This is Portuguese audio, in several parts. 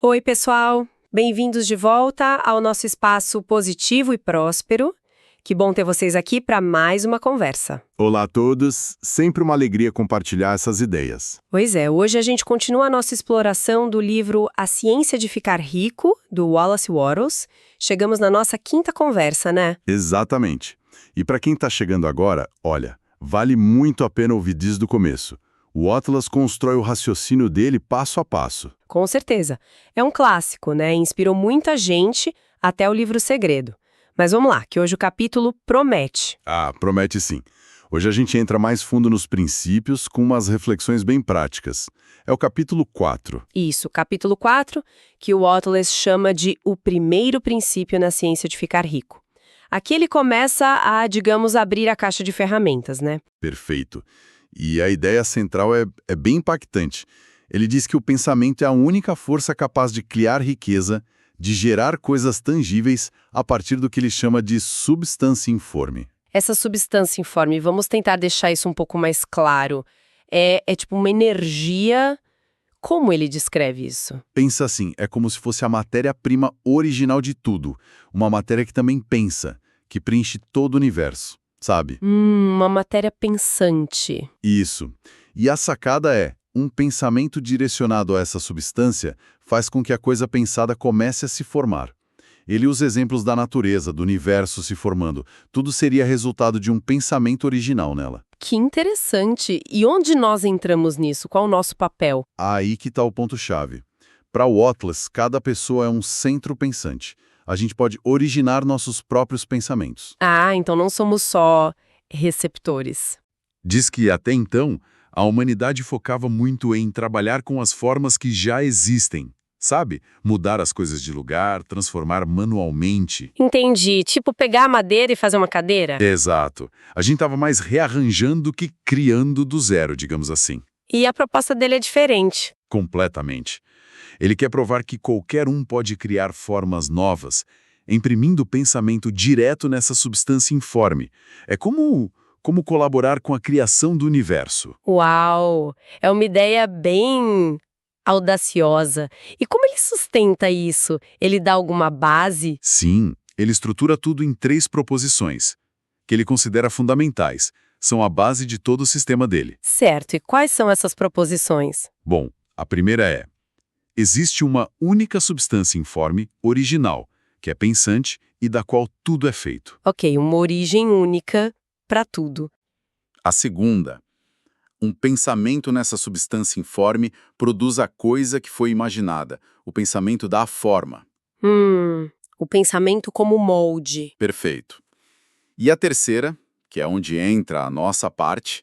Oi, pessoal! Bem-vindos de volta ao nosso espaço positivo e próspero. Que bom ter vocês aqui para mais uma conversa. Olá a todos, sempre uma alegria compartilhar essas ideias. Pois é, hoje a gente continua a nossa exploração do livro A Ciência de Ficar Rico, do Wallace Wattles. Chegamos na nossa quinta conversa, né? Exatamente. E para quem está chegando agora, olha, vale muito a pena ouvir desde o começo. O Atlas constrói o raciocínio dele passo a passo. Com certeza. É um clássico, né? Inspirou muita gente até o livro Segredo. Mas vamos lá, que hoje o capítulo promete. Ah, promete sim. Hoje a gente entra mais fundo nos princípios com umas reflexões bem práticas. É o capítulo 4. Isso, capítulo 4, que o Wattles chama de o primeiro princípio na ciência de ficar rico. Aqui ele começa a, digamos, abrir a caixa de ferramentas, né? Perfeito. E a ideia central é bem impactante. Ele diz que o pensamento é a única força capaz de criar riqueza, de gerar coisas tangíveis a partir do que ele chama de substância informe. Essa substância informe, vamos tentar deixar isso um pouco mais claro. É tipo uma energia. Como ele descreve isso? Pensa assim, é como se fosse a matéria-prima original de tudo. Uma matéria que também pensa, que preenche todo o universo, sabe? Uma matéria pensante. Isso. E a sacada é, um pensamento direcionado a essa substância faz com que a coisa pensada comece a se formar. Ele usa exemplos da natureza, do universo se formando. Tudo seria resultado de um pensamento original nela. Que interessante! E onde nós entramos nisso? Qual o nosso papel? Aí que está o ponto-chave. Para o Atlas, cada pessoa é um centro pensante. A gente pode originar nossos próprios pensamentos. Ah, então não somos só receptores. Diz que, até então, a humanidade focava muito em trabalhar com as formas que já existem. Sabe? Mudar as coisas de lugar, transformar manualmente. Entendi. Tipo pegar a madeira e fazer uma cadeira? Exato. A gente estava mais rearranjando do que criando do zero, digamos assim. E a proposta dele é diferente. Completamente. Ele quer provar que qualquer um pode criar formas novas, imprimindo pensamento direto nessa substância informe. É como colaborar com a criação do universo. Uau! É uma ideia bem audaciosa. E como ele sustenta isso? Ele dá alguma base? Sim, ele estrutura tudo em 3 proposições, que ele considera fundamentais. São a base de todo o sistema dele. Certo. E quais são essas proposições? Bom, a primeira é: existe uma única substância informe, original, que é pensante e da qual tudo é feito. Ok, uma origem única para tudo. A segunda: um pensamento nessa substância informe produz a coisa que foi imaginada. O pensamento dá a forma. O pensamento como molde. Perfeito. E a terceira, que é onde entra a nossa parte,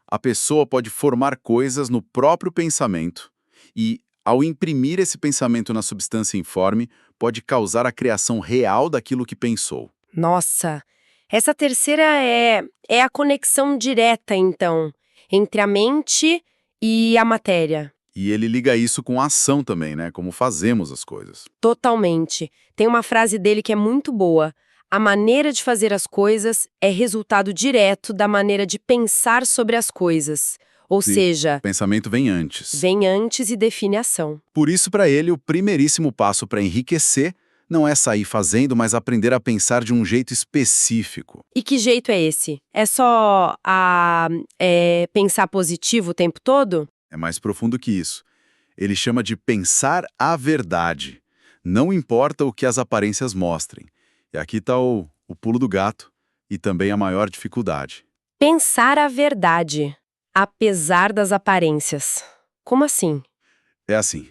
a pessoa pode formar coisas no próprio pensamento e, ao imprimir esse pensamento na substância informe, pode causar a criação real daquilo que pensou. Nossa, essa terceira é a conexão direta, então, entre a mente e a matéria. E ele liga isso com a ação também, né? Como fazemos as coisas. Totalmente. Tem uma frase dele que é muito boa. A maneira de fazer as coisas é resultado direto da maneira de pensar sobre as coisas. Ou Sim, seja, o pensamento vem antes. vem antes e define a ação. Por isso, para ele, o primeiríssimo passo para enriquecer não é sair fazendo, mas aprender a pensar de um jeito específico. E que jeito é esse? É só pensar positivo o tempo todo? É mais profundo que isso. Ele chama de pensar a verdade. Não importa o que as aparências mostrem. E aqui está o pulo do gato e também a maior dificuldade. Pensar a verdade, apesar das aparências. Como assim? É assim,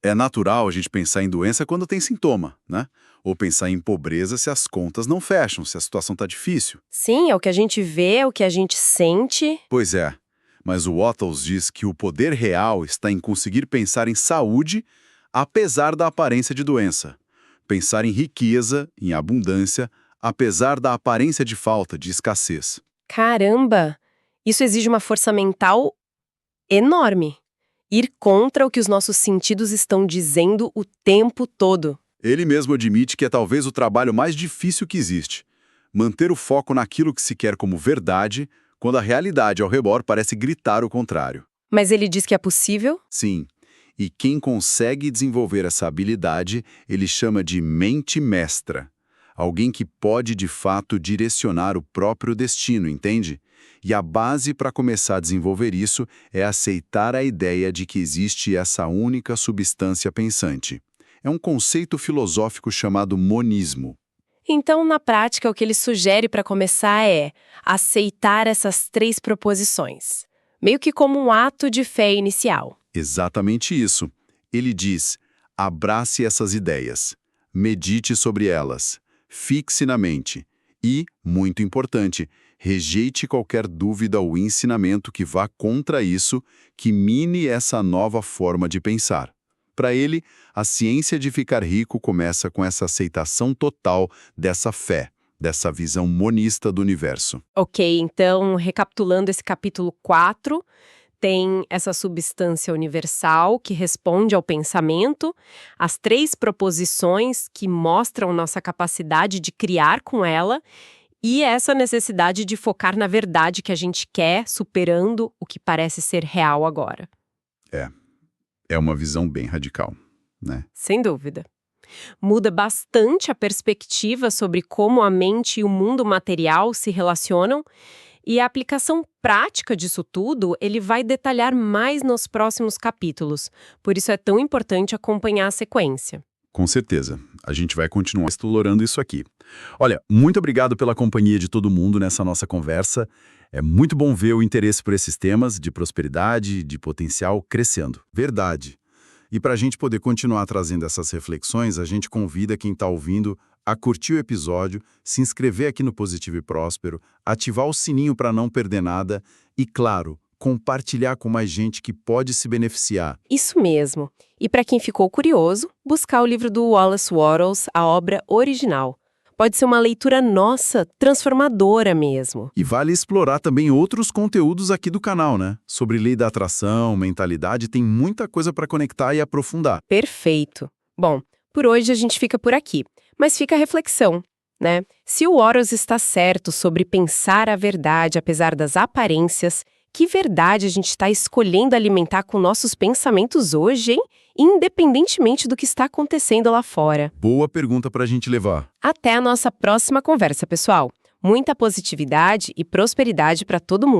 é natural a gente pensar em doença quando tem sintoma, né? Ou pensar em pobreza se as contas não fecham, se a situação está difícil. Sim, é o que a gente vê, é o que a gente sente. Pois é, mas o Wattles diz que o poder real está em conseguir pensar em saúde apesar da aparência de doença. Pensar em riqueza, em abundância, apesar da aparência de falta, de escassez. Caramba! Isso exige uma força mental enorme. Ir contra o que os nossos sentidos estão dizendo o tempo todo. Ele mesmo admite que é talvez o trabalho mais difícil que existe. Manter o foco naquilo que se quer como verdade, quando a realidade ao redor parece gritar o contrário. Mas ele diz que é possível? Sim, E quem consegue desenvolver essa habilidade, ele chama de mente mestra. Alguém que pode, de fato, direcionar o próprio destino, entende? E a base para começar a desenvolver isso é aceitar a ideia de que existe essa única substância pensante. É um conceito filosófico chamado monismo. Então, na prática, o que ele sugere para começar é aceitar essas 3 proposições, meio que como um ato de fé inicial. Exatamente isso. Ele diz: abrace essas ideias, medite sobre elas, fixe na mente e, muito importante, rejeite qualquer dúvida ou ensinamento que vá contra isso, que mine essa nova forma de pensar. Para ele, a ciência de ficar rico começa com essa aceitação total dessa fé, dessa visão monista do universo. Ok, então, recapitulando esse capítulo 4, tem essa substância universal que responde ao pensamento, as 3 proposições que mostram nossa capacidade de criar com ela e essa necessidade de focar na verdade que a gente quer, superando o que parece ser real agora. É uma visão bem radical, né? Sem dúvida. Muda bastante a perspectiva sobre como a mente e o mundo material se relacionam, e a aplicação prática disso tudo ele vai detalhar mais nos próximos capítulos. Por isso é tão importante acompanhar a sequência. Com certeza. A gente vai continuar explorando isso aqui. Olha, muito obrigado pela companhia de todo mundo nessa nossa conversa. É muito bom ver o interesse por esses temas de prosperidade, de potencial crescendo. Verdade. E para a gente poder continuar trazendo essas reflexões, a gente convida quem está ouvindo a curtir o episódio, se inscrever aqui no Positivo e Próspero, ativar o sininho para não perder nada e, claro, compartilhar com mais gente que pode se beneficiar. Isso mesmo. E para quem ficou curioso, buscar o livro do Wallace Wattles, a obra original. Pode ser uma leitura nossa, transformadora mesmo. E vale explorar também outros conteúdos aqui do canal, né? Sobre lei da atração, mentalidade, tem muita coisa para conectar e aprofundar. Perfeito. Bom, por hoje a gente fica por aqui. Mas fica a reflexão, né? Se o Wattles está certo sobre pensar a verdade apesar das aparências, que verdade a gente está escolhendo alimentar com nossos pensamentos hoje, hein? Independentemente do que está acontecendo lá fora. Boa pergunta para a gente levar. Até a nossa próxima conversa, pessoal. Muita positividade e prosperidade para todo mundo.